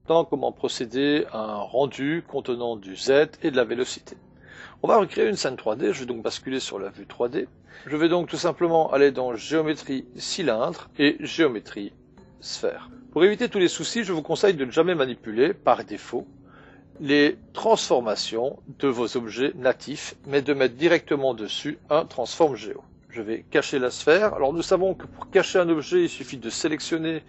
maintenant comment procéder à un rendu contenant du Z et de la vélocité. On va recréer une scène 3D, je vais donc basculer sur la vue 3D. Je vais donc tout simplement aller dans géométrie cylindre et géométrie sphère. Pour éviter tous les soucis, je vous conseille de ne jamais manipuler, par défaut, les transformations de vos objets natifs, mais de mettre directement dessus un transform géo. Je vais cacher la sphère. Alors nous savons que pour cacher un objet, il suffit de sélectionner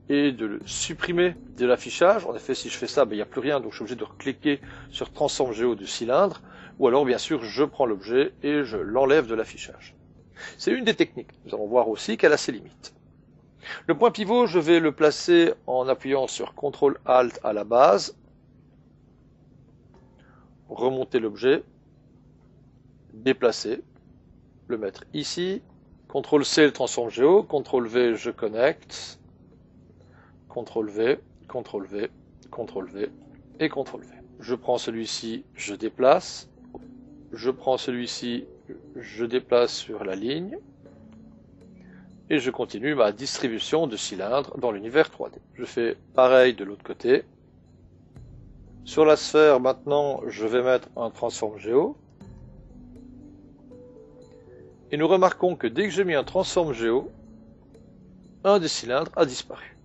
et de le supprimer de l'affichage. En effet, si je fais ça, il n'y a plus rien, donc je suis obligé de cliquer sur transform géo du cylindre, ou alors bien sûr je prends l'objet et je l'enlève de l'affichage. C'est une des techniques. Nous allons voir aussi qu'elle a ses limites. Le point pivot, je vais le placer en appuyant sur CTRL ALT à la base, remonter l'objet, déplacer, le mettre ici, CTRL C le transform géo, CTRL V je connecte, CTRL V, CTRL V, CTRL V et CTRL V. Je prends celui-ci, je déplace, je prends celui-ci, je déplace sur la ligne, et je continue ma distribution de cylindres dans l'univers 3D. Je fais pareil de l'autre côté. Sur la sphère, maintenant, je vais mettre un transform géo. Et nous remarquons que dès que j'ai mis un transform géo, un des cylindres a disparu.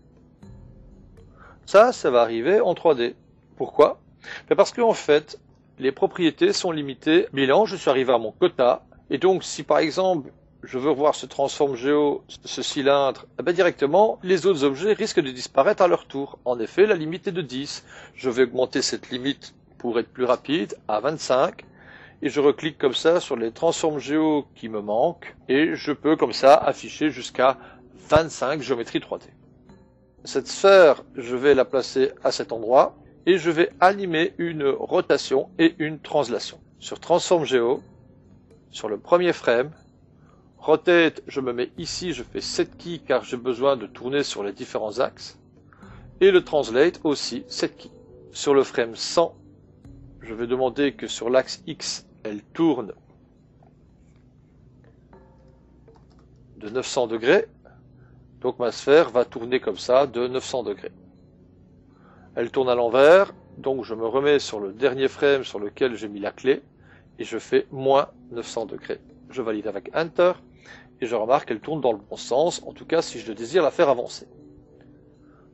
Ça va arriver en 3D. Pourquoi? Parce qu'en fait, les propriétés sont limitées. Bilan, je suis arrivé à mon quota. Et donc, si par exemple, je veux voir ce transform géo, ce cylindre, directement, les autres objets risquent de disparaître à leur tour. En effet, la limite est de 10. Je vais augmenter cette limite pour être plus rapide à 25. Et je reclique comme ça sur les transform géo qui me manquent. Et je peux comme ça afficher jusqu'à 25 géométrie 3D. Cette sphère, je vais la placer à cet endroit. Et je vais animer une rotation et une translation. Sur transform géo, sur le premier frame, rotate, je me mets ici, je fais 7 keys car j'ai besoin de tourner sur les différents axes. Et le translate aussi, 7 keys. Sur le frame 100, je vais demander que sur l'axe X, elle tourne de 900 degrés. Donc ma sphère va tourner comme ça de 900 degrés. Elle tourne à l'envers, donc je me remets sur le dernier frame sur lequel j'ai mis la clé et je fais moins 900 degrés. Je valide avec Enter. Et je remarque qu'elle tourne dans le bon sens, en tout cas si je désire la faire avancer.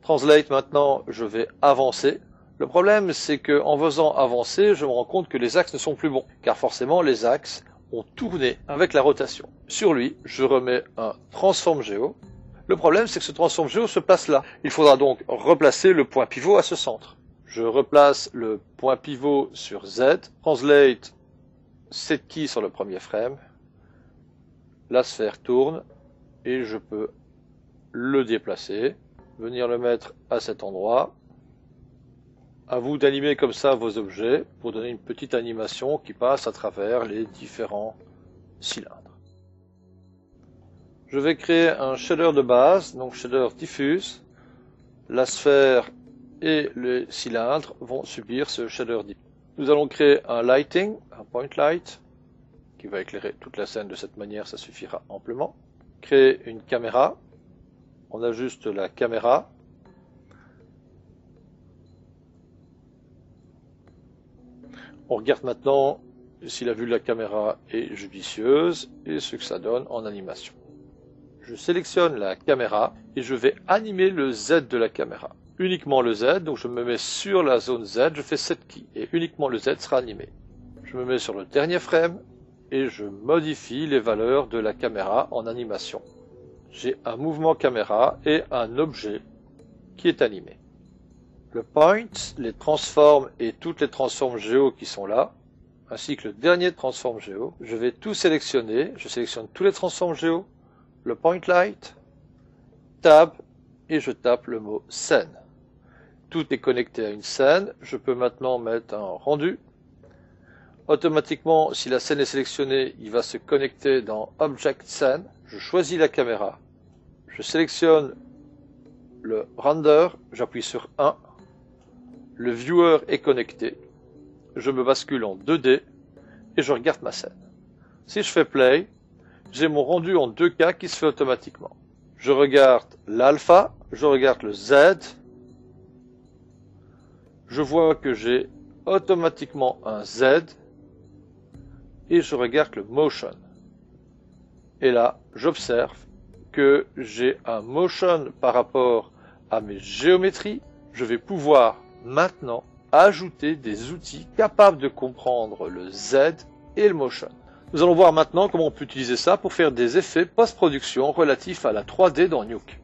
Translate maintenant, je vais avancer. Le problème c'est que en faisant avancer, je me rends compte que les axes ne sont plus bons, car forcément les axes ont tourné avec la rotation. Sur lui, je remets un transform géo. Le problème c'est que ce transform géo se place là. Il faudra donc replacer le point pivot à ce centre. Je replace le point pivot sur Z, translate 7 keys sur le premier frame. La sphère tourne et je peux le déplacer, venir le mettre à cet endroit. À vous d'animer comme ça vos objets pour donner une petite animation qui passe à travers les différents cylindres. Je vais créer un shader de base, donc shader diffuse. La sphère et les cylindres vont subir ce shader diffuse. Nous allons créer un lighting, un point light, qui va éclairer toute la scène de cette manière, ça suffira amplement. Créer une caméra, on ajuste la caméra. On regarde maintenant si la vue de la caméra est judicieuse et ce que ça donne en animation. Je sélectionne la caméra et je vais animer le Z de la caméra. Uniquement le Z, donc je me mets sur la zone Z, je fais 7 keys et uniquement le Z sera animé. Je me mets sur le dernier frame et je modifie les valeurs de la caméra en animation. J'ai un mouvement caméra et un objet qui est animé. Le point, les transforms et toutes les transforms géo qui sont là, ainsi que le dernier transform géo, je vais tout sélectionner. Je sélectionne tous les transforms géo, le point light, tab et je tape le mot scène. Tout est connecté à une scène. Je peux maintenant mettre un rendu. Automatiquement, si la scène est sélectionnée, il va se connecter dans Object Scene. Je choisis la caméra. Je sélectionne le render. J'appuie sur 1. Le viewer est connecté. Je me bascule en 2D et je regarde ma scène. Si je fais play, j'ai mon rendu en 2K qui se fait automatiquement. Je regarde l'alpha, je regarde le Z, je vois que j'ai automatiquement un Z et je regarde le motion. Et là, j'observe que j'ai un motion par rapport à mes géométries. Je vais pouvoir maintenant ajouter des outils capables de comprendre le Z et le motion. Nous allons voir maintenant comment on peut utiliser ça pour faire des effets post-production relatifs à la 3D dans Nuke.